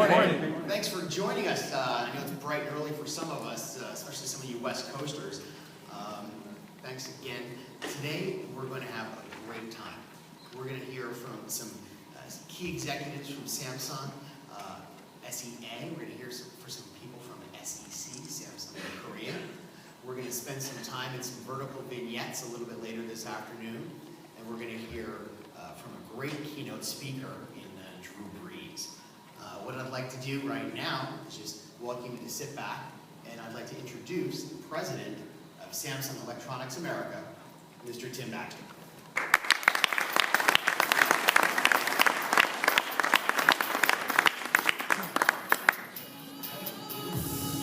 morning. Thanks for joining us. I know it's bright and early for some of us, especially some of you West Coasters. Thanks again. Today, we're going to have a great time. We're going to hear from some key executives from Samsung, SEA. We're going to hear from some people from SEC, Samsung Korea. We're going to spend some time in some vertical vignettes a little bit later this afternoon. And we're going to hear from a great keynote speaker in Drew Brees. What I'd like to do right now is just welcome you to sit back, and I'd like to introduce the president of Samsung Electronics America, Mr. Tim Baxter.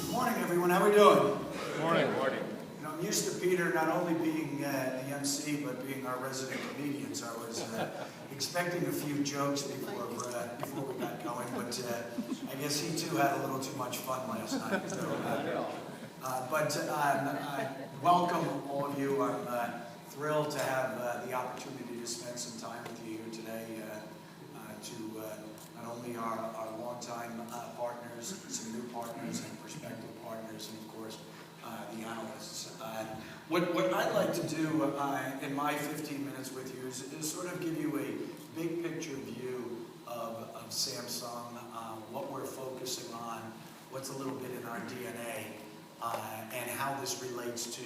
Good morning, everyone. How are we doing? Good morning. You know, I'm used to Peter not only being the MC, but being our resident comedian. So I was expecting a few jokes before we got going, but I guess he too had a little too much fun last night. So, welcome all of you. I'm thrilled to have the opportunity to spend some time with you here today to not only our longtime partners, some new partners and prospective partners, and of course the analysts. What I'd like to do in my 15 minutes with you is sort of give you a big picture view of Samsung, what we're focusing on, what's a little bit in our DNA, and how this relates to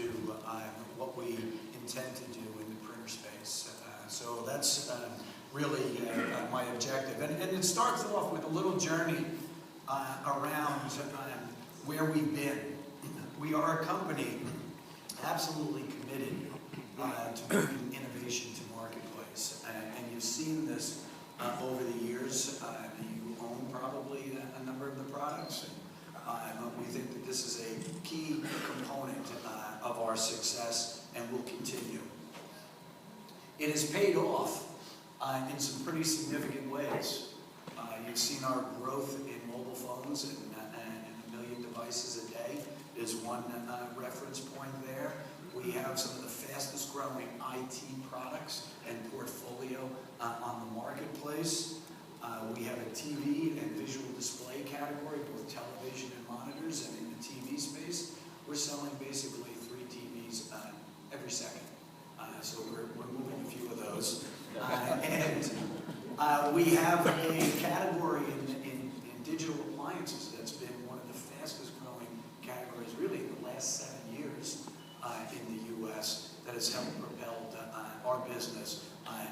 what we intend to do in the printer space. So that's really my objective. And it starts off with a little journey around where we've been. We are a company absolutely committed to bringing innovation to marketplace. And you've seen this over the years. You own probably a number of the products. And we think that this is a key component of our success and will continue. It has paid off in some pretty significant ways. You've seen our growth in mobile phones and 1 million devices a day is one reference point there. We have some of the fastest growing IT products and portfolio on the marketplace. We have a TV and visual display category, both television and monitors, and in the TV space, we're selling basically 3 TVs every second. So we're moving a few of those. And we have a category in digital appliances that's been one of the fastest growing categories really in the last 7 years in the U.S. that has helped propel our business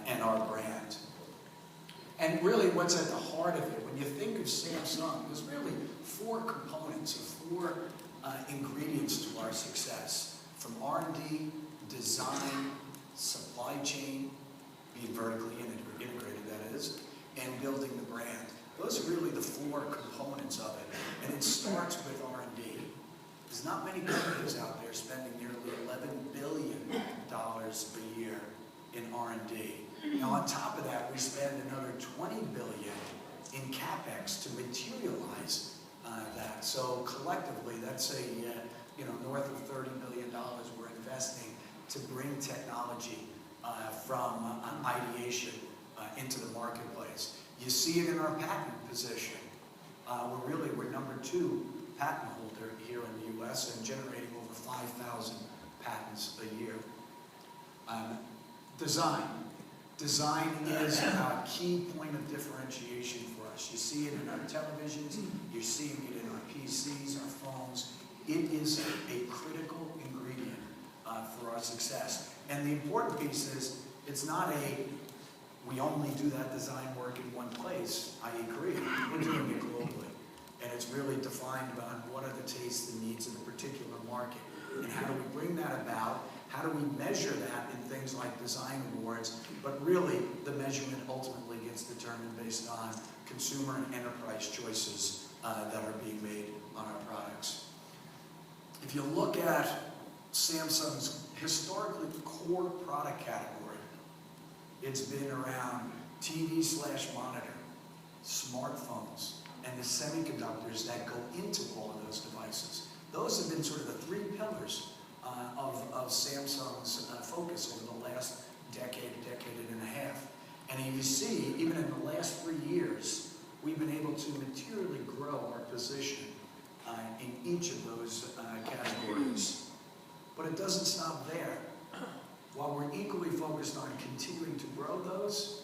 and our brand. And really what's at the heart of it, when you think of Samsung, there's really 4 components, or 4 ingredients to our success. From R&D, design, supply chain, being vertically integrated that is, and building the brand. Those are really the 4 components of it. And it starts with R&D. There's not many companies out there spending nearly $11 billion a year in R&D. Now on top of that, we spend another $20 billion in CapEx to materialize that. So collectively, that's north of $30 billion we're investing to bring technology from ideation into the marketplace. You see it in our patent position. We're number 2 patent holder here in the U.S. and generating over 5,000 patents a year. Design. Design is a key point of differentiation for us. You see it in our televisions, you're seeing it in our PCs, our phones. It is a critical ingredient for our success. And the important piece is, it's not we only do that design work in one place. I agree, we're doing it globally. And it's really defined on what are the tastes and needs of a particular market. And how do we bring that about? How do we measure that in things like design awards? But really, the measurement ultimately gets determined based on consumer and enterprise choices that are being made on our products. If you look at Samsung's historically core product category, it's been around TV/monitor, smartphones, and the semiconductors that go into all of those devices. Those have been sort of the 3 pillars of Samsung's focus over the last decade and a half. And you see, even in the last 3 years, we've been able to materially in each of those categories. But it doesn't stop there. While we're equally focused on continuing to grow those,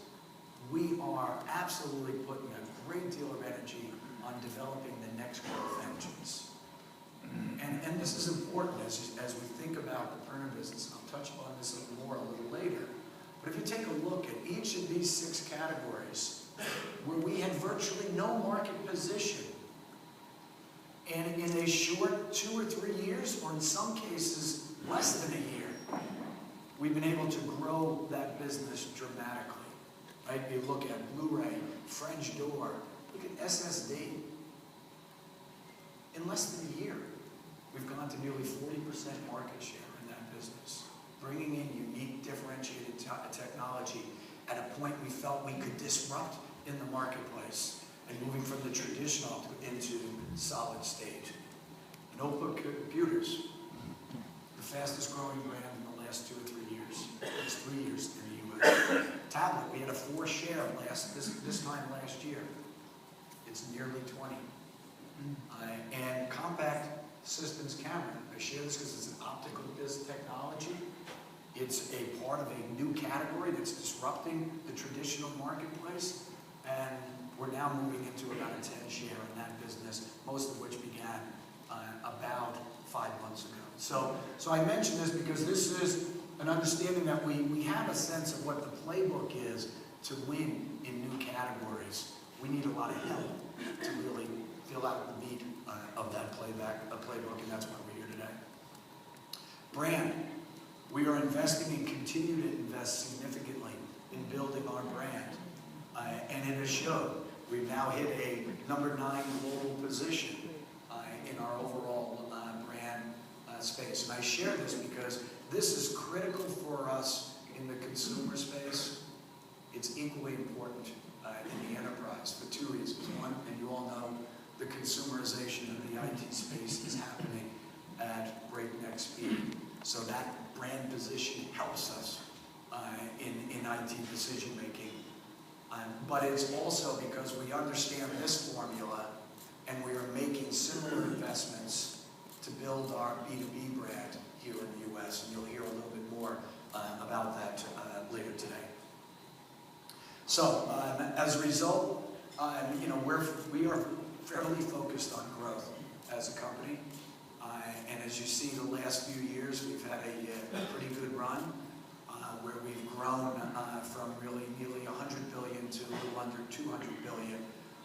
we are absolutely putting a great deal of energy on developing the next growth engines. And this is important as we think about the printer business. And I'll touch upon this a little more a little later. But if you take a look at each of these 6 categories where we had virtually no market position, and in a short 2 or 3 years, or in some cases less than a year, we've been able to grow that business dramatically. Right? You look at Blu-ray, French door, look at SSD. In less than a year, we've gone to nearly 40% market share in that business, bringing in unique, differentiated technology at a point we felt we could disrupt in the marketplace, and moving from the traditional into solid state. Notebook computers, the fastest growing brand in the last 2 or 3 years. It's 3 years in the U.S. Tablet, we had a 4 share this time last year. It's nearly 20. And compact systems camera, I share this because it's an optical disc technology. It's a part of a new category that's disrupting the traditional marketplace, and we're now moving into about a 10 share in that business, most of which began about 5 months ago. So I mention this because this is an understanding that we have a sense of what the playbook is to win in new categories. We need a lot of help to really fill out the meat of that playbook, and that's why we're here today. Brand. We are investing and continue to invest significantly in building our brand. And it has showed. We've now hit a number 9 global position in our overall brand space. And I share this because this is critical for us in the consumer space. It's equally important in the enterprise for 2 reasons. One, and you all know, the consumerization of the IT space is happening at breakneck speed. So that brand position helps us in IT decision making. But it's also because we understand this formula and we are making similar investments to build our B2B brand here in the U.S. And you'll hear a little bit more about that later today. So as a result, we are fairly focused on growth as a company. And as you see, the last few years, we've had a pretty good run where we've grown from really nearly 100 billion to a little under 200 billion,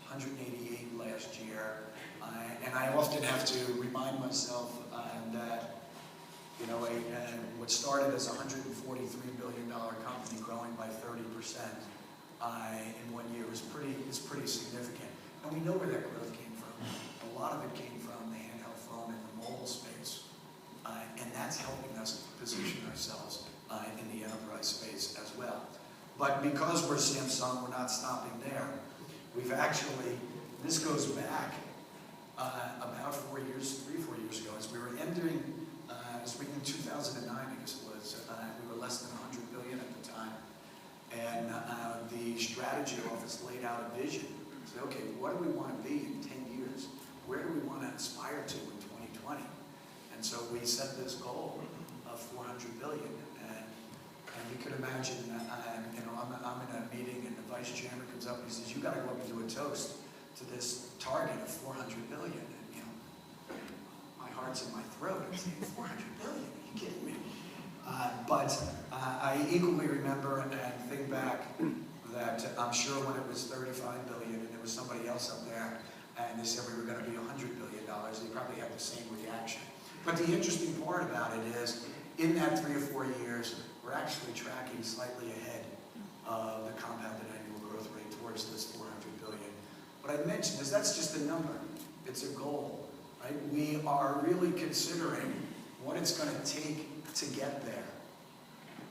188 last year. And I often have to remind myself that what started as a $143 billion company growing by 30% in 1 year is pretty significant. And we know where that growth came from. A lot of it came from the handheld phone and the mobile space. And that's helping us position ourselves in the enterprise space as well. But because we're Samsung, we're not stopping there. We've actually, this goes back about 4 years, 3-4 years ago, as we were entering, in 2009, I guess it was, we were less than 100 billion at the time. And the strategy office laid out a vision. Said, okay, what do we want to be in 10 years? Where do we want to aspire to in 2020? And so we set this goal of 400 billion. And you could imagine, I'm in a meeting and the vice chairman comes up and he says, you got to go up and do a toast to this target of 400 billion. And, my heart's in my throat. I'm saying, 400 billion? Are you kidding me? But I equally remember and think back that I'm sure when it was 35 billion and there was somebody else up there and they said we were going to be $100 billion, they probably had the same reaction. But the interesting part about it is, in that 3 or 4 years, we're actually tracking slightly ahead of the compounded annual growth rate towards this 400 billion. What I mentioned is that's just a number. It's a goal, right? We are really considering what it's going to take to get there,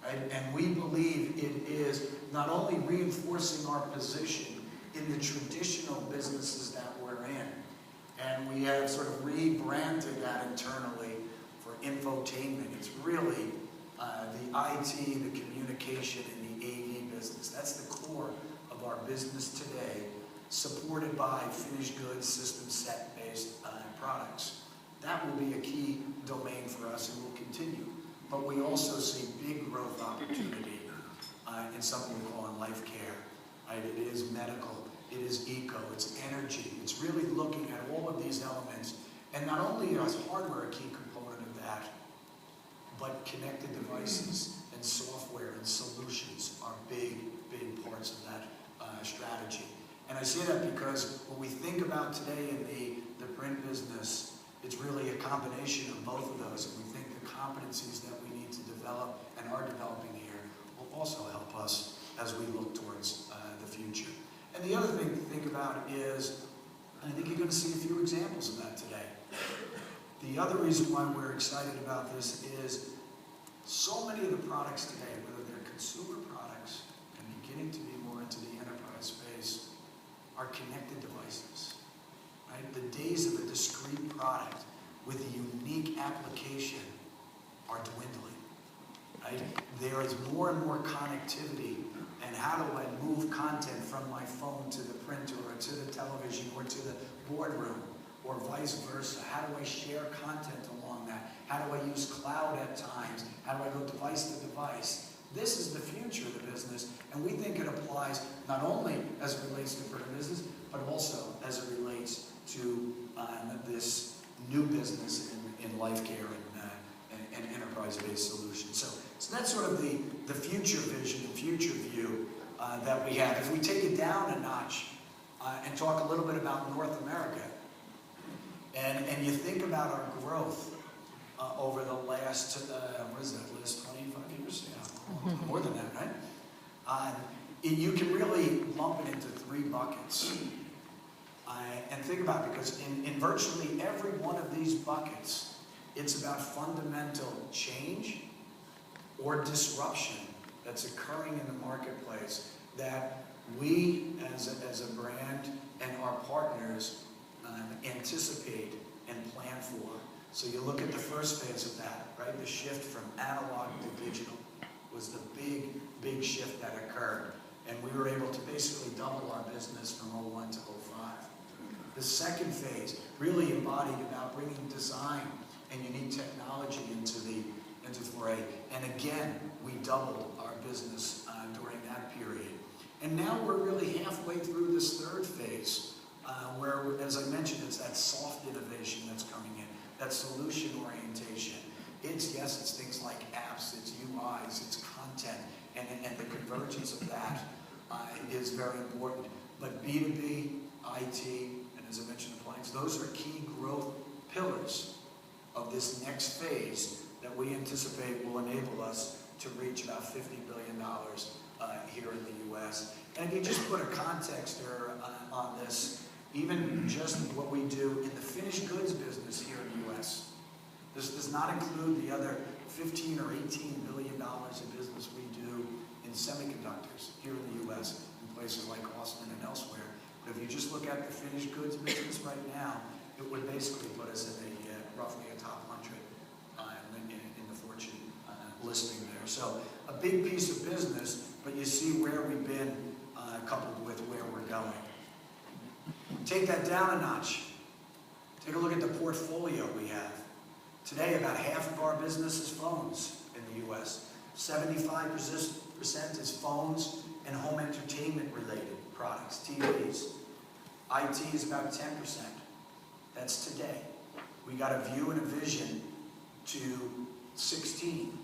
right? And we believe it is not only reinforcing our position in the traditional businesses that we're in, and we have sort of rebranded that internally for infotainment. It's really the IT, the communication, and the AV business. That's the core of our business today, supported by finished goods, system set-based products. That will be a key domain for us and will continue. But we also see big growth opportunity in something we call in life care. Right? It is medical, it is eco, it's energy. It's really looking at all of these elements. And not only is hardware a key component of that, but connected devices and software and solutions are big, big parts of that strategy. And I say that because when we think about today in the print business, it's really a combination of both of those. And we think the competencies that we need to develop and are developing here will also help us as we look towards the future. And the other thing to think about is, and I think you're going to see a few examples of that today. The other reason why we're excited about this is so many of the products today, whether they're consumer products and beginning to be more into the enterprise space, are connected devices. Right? The days of a discrete product with a unique application are dwindling. Right? There is more and more connectivity, and how do I move content from my phone to the printer or to the television or to the boardroom or vice versa? How do I share content along that? How do I use cloud at times? How do I go device to device? This is the future of the business, and we think it applies not only as it relates to print business, but also as it relates to this new business in life care and enterprise-based solutions. So that's sort of the future vision, the future view that we have. If we take it down a notch and talk a little bit about North America, and you think about our growth over the last, last 25 years? Yeah, more than that, right? You can really lump it into three buckets. And think about it, because in virtually every one of these buckets, it's about fundamental change or disruption that's occurring in the marketplace that we as a brand and our partners anticipate and plan for. So you look at the first phase of that, right? The shift from analog to digital was the big shift that occurred. And we were able to basically double our business from 01 to 05. The second phase really embodied about bringing design and unique technology into foray. And again, we doubled our business during that period. And now we're really halfway through this third phase, where, as I mentioned, it's that soft innovation that's coming in, that solution orientation. It's things like apps, it's UIs, it's content, and the convergence of that is very important. But B2B, IT, and as I mentioned, appliance, those are key growth pillars of this next phase that we anticipate will enable us to reach about $50 billion here in the U.S. And if you just put a context there on this, even just what we do in the finished goods business here in the U.S., this does not include the other $15 or $18 billion of business we do in semiconductors here in the U.S., in places like Austin and elsewhere. But if you just look at the finished goods business right now, it would basically put us in roughly a top 100 in the Fortune listing there. So a big piece of business, but you see where we've been coupled with where we're going. Take that down a notch. Take a look at the portfolio we have. Today, about half of our business is phones in the U.S. 75% is phones and home entertainment related products, TVs. IT is about 10%. That's today. We got a view and a vision to 16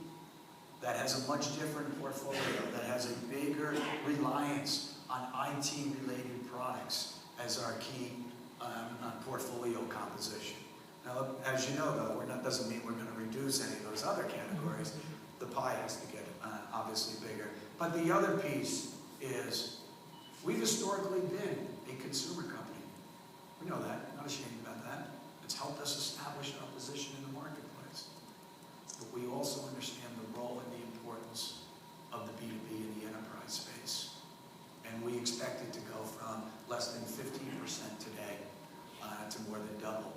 that has a much different portfolio, that has a bigger reliance on IT-related products as our key portfolio composition. Now, as you know, though, doesn't mean we're going to reduce any of those other categories. The pie has to get obviously bigger. But the other piece is we've historically been a consumer company. We know that. Not ashamed about that. It's helped us establish our position in the marketplace. But we also understand the role and the importance of the B2B in the enterprise space. And we expect it to go from less than 15% today to more than double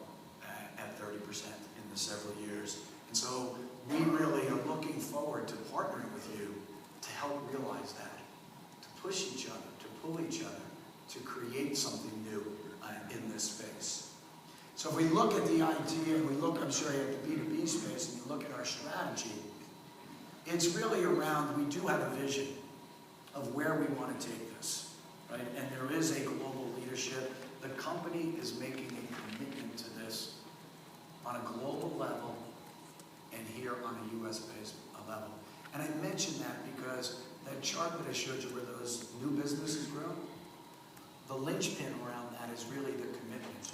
at 30% in the several years. And so we really are looking forward to partnering with you to help realize that, to push each other, to pull each other, to create something new in this space. So if we look at the idea, and we look, I'm sure, at the B2B space, and you look at our strategy, it's really around, we do have a vision of where we want to take this, right? And there is a global leadership. The company is making a commitment to this on a global level and here on a U.S.-based level. And I mention that because that chart that I showed you where those new businesses grow, the linchpin around that is really the commitment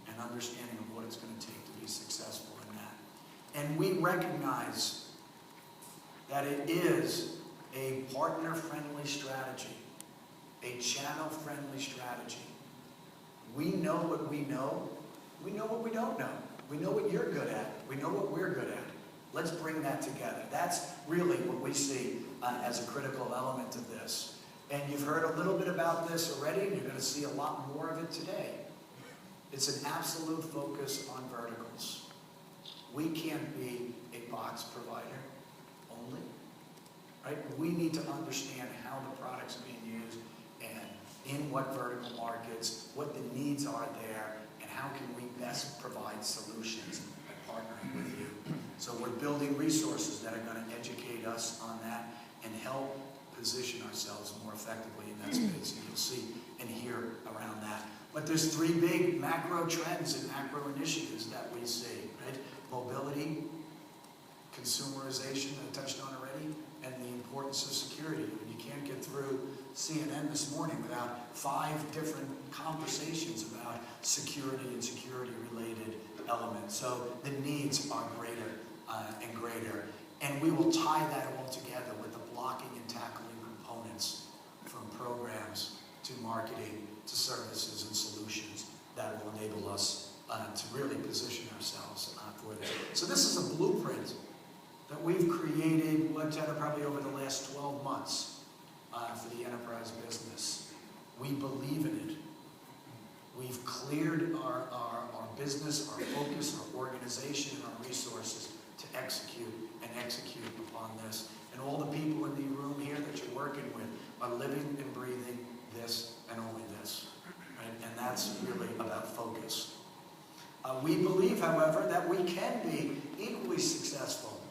and understanding of what it's going to take to be successful in that. And we recognize that it is a partner-friendly strategy, a channel-friendly strategy. We know what we know. We know what we don't know. We know what you're good at. We know what we're good at. Let's bring that together. That's really what we see as a critical element of this. And you've heard a little bit about this already, and you're going to see a lot more of it today. It's an absolute focus on verticals. We can't be a box provider only, right? We need to understand how the product's being used and in what vertical markets, what the needs are there, and how can we best provide solutions by partnering with you. So we're building resources that are going to educate us on that and help position ourselves more effectively in that space. And you'll see and hear around that. But there's three big macro trends and macro initiatives that we see, right? Mobility, consumerization, I touched on already, and the importance of security. And you can't get through CNN this morning without 5 different conversations about security and security-related elements. So the needs are greater and greater. And we will tie that all together with the blocking and tackling components from programs to marketing to services and solutions that will enable us to really position ourselves for this. So this is a blueprint that we've created, probably over the last 12 months for the enterprise business. We believe in it. We've cleared our business, our focus, our organization, and our resources to execute upon this. And all the people in the room here that you're working with are living and breathing this and only this. Right? And that's really about focus. We believe, however, that we can be equally successful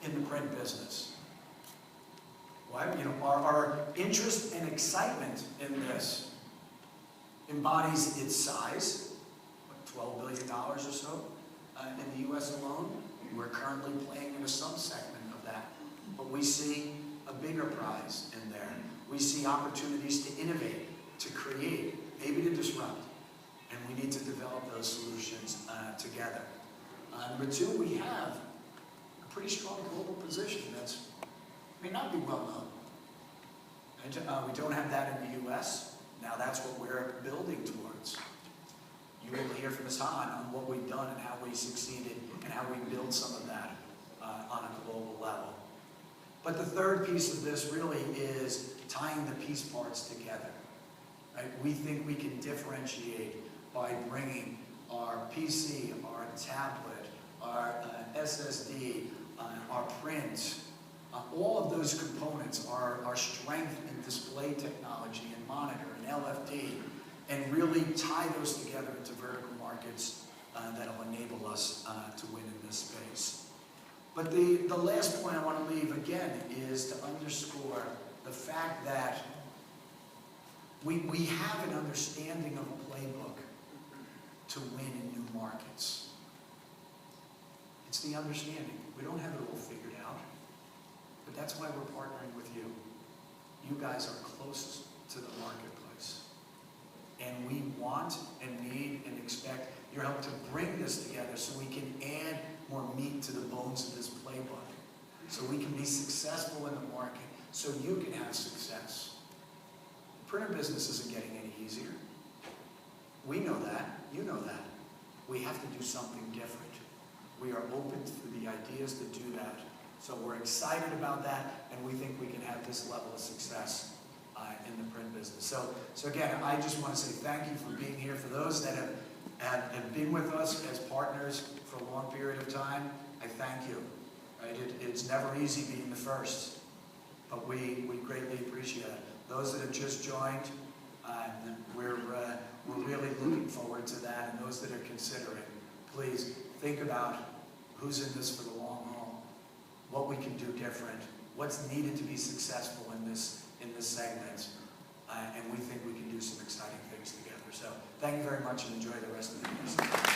in the print business. Why? Our interest and excitement in this embodies its size, $12 billion or so in the U.S. alone. We're currently playing in a subsegment of that, but we see a bigger prize in there. We see opportunities to innovate, to create, maybe to disrupt, and we need to develop those solutions together. Number 2, we have a pretty strong global position that may not be well known. We don't have that in the U.S. Now that's what we're building towards. You will hear from Hassan on what we've done and how we succeeded and how we build some of that on a global level. But the third piece of this really is tying the piece parts together. Right? We think we can differentiate by bringing our PC, our tablet, our SSD, our print, all of those components, our strength in display technology and monitor and LFD, and really tie those together into vertical markets that will enable us to win in this space. But the last point I want to leave again is to underscore the fact that we have an understanding of a playbook to win in new markets. It's the understanding. We don't have it all figured out, but that's why we're partnering with you. You guys are closest to the marketplace. And we want and need and expect your help to bring this together so we can add more meat to the bones of this playbook, so we can be successful in the market, so you can have success. The printer business isn't getting any easier. We know that. You know that. We have to do something different. We are open to the ideas to do that. So we're excited about that, and we think we can have this level of success in the print business. So again, I just want to say thank you for being here. For those that have been with us as partners for a long period of time, I thank you. Right? It's never easy being the first, but we greatly appreciate it. Those that have just joined, we're really looking forward forward to that. And those that are considering, please think about who's in this for the long haul, what we can do different, what's needed to be successful in this segment, and we think we can do some exciting things together. So thank you very much and enjoy the rest of the meeting.